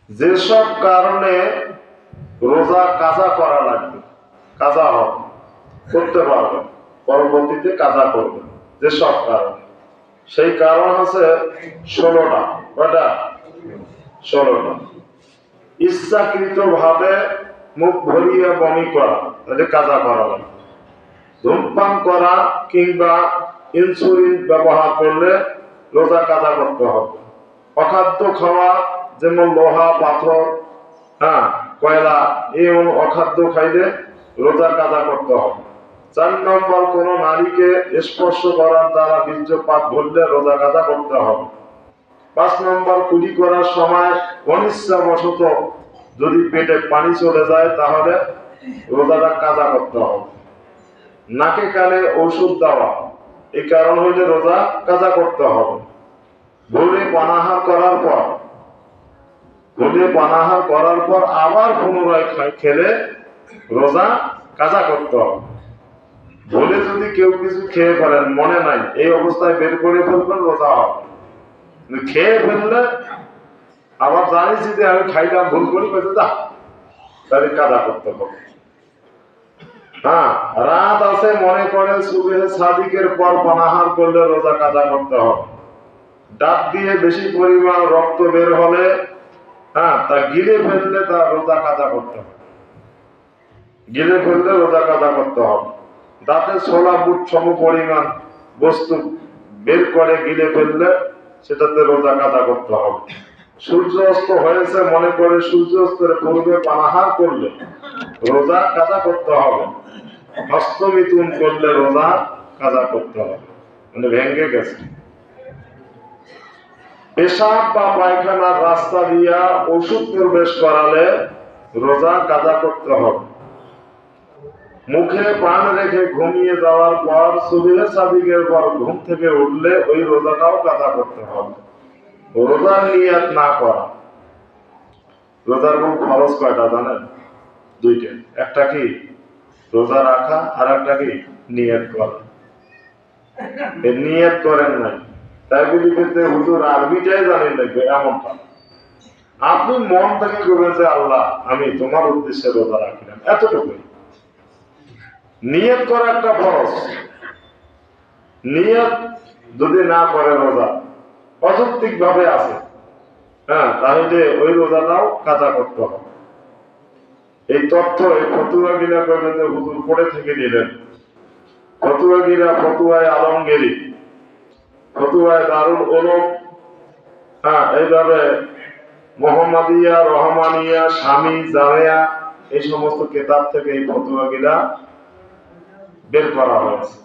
যেসব কারণে রোজা কাজা করা লাগবে, কাজা হবে, করতে পারবে, পরবর্তীতে কাজা করবে, যেসব কারণে, সেই কারণ আছে 16টা। কয়টা? 16টা। ইচ্ছাকৃত ভাবে মুখ ভরিয়ে বমি করা, তাহলে কাজা করা লাগবে। ধূমপান করা কিংবা ইনসুলিন ব্যবহার করলে রোজা কাজা করতে হবে। অখাদ্য খাওয়া, যেমন লোহা, পাথর, কয়লা, এই অখাদ্য খাইলে রোজা কাজা করতে হবে। 4 নম্বর, কোন নারীকে স্পর্শ করার দ্বারা বীর্যপাত ঘটলে রোজা কাজা করতে হবে। 5 নম্বর, কুলি করার সময় অনিচ্ছাবশত যদি পেটে পানি চলে যায় তাহলে রোজাটা কাজা করতে হবে। নাকে কানে ওষুধ দেওয়া, এই কারণ হইলে রোজা কাজা করতে হবে। ভুলে পানাহার করার পর আবার পুনরায় খেলে রোজা কাজা করতে হবে। ভুলে যদি কেউ কিছু খেয়ে ফেলেন, মনে নাই, এই অবস্থায় বের করে ফেলবেন, রোজা হবে। খেয়ে ফেললে আবার জানিছি যে আমি খাইলাম, ভুল করি, তাহলে কাজা করতে হবে। রাত আছে মনে করেন সুবহে সাদিকের পর পানাহার করলে রোজা কাজা করতে হবে। দাঁত দিয়ে বেশি পরিমাণ রক্ত বের হলে তা গিলে ফেললে তা রোজা কাজা করতে হবে। গিলে ফেললে রোজা কাজা করতে হবে। দাঁতে ছোলা বুট সম পরিমাণ বস্তু বের করে গিলে ফেললে সেটাতে রোজা কাজা করতে হবে। সূর্য অস্ত হয়েছে মনে করে সূর্য অস্তের পূর্বে পানাহার করলে রোজা কাজা করতে হবে। হস্তমিথুন করলে রোজা কাজা করতে হবে, মানে ভেঙে গেছে। পেশাব বা পায়খানার রাস্তা দিয়া ওষুধ প্রবেশ করালে রোজা কাজা করতে হবে। মুখে পান রেখে ঘুমিয়ে যাওয়ার পর সুবহে সাদিকের পর ঘুম থেকে উঠলে ওই রোজাটাও কাজা করতে হবে। রোজার নিয়ত না করা। রোজার কোন খরচ কয়টা জানেন? 2টা। একটা কি রোজা রাখা, আর একটা কি নিয়ত করা। নিয়ত করেন নাই, তাই বলি কিন্তু হুজুর আরবিটাই জানেন লাগবে এমনটা। আপনি মন থেকে করবেন যে আল্লাহ আমি তোমার উদ্দেশ্যে রোজা রাখিলাম, এতটুকু। নিয়ত করা একটা ফরজ। নিয়ত যদি না করে রোজা অযৌক্তিক ভাবে আছে, তাহলে ওই রোজাটাও কাজা করতে হবে। এই তথ্য এই ফতুয়া গিরা করবে যে হুজুর পড়ে থেকে নিলেন। ফতুয়া গিরা ফতুয়ায় আলমগিরি, ফতুয়ায় দারুল উলুম, এইভাবে মোহাম্মদিয়া, রহমানিয়া, স্বামী, জামিয়া, এই সমস্ত কিতাব থেকে এই ফতুয়া গিরা বের করা হয়েছে।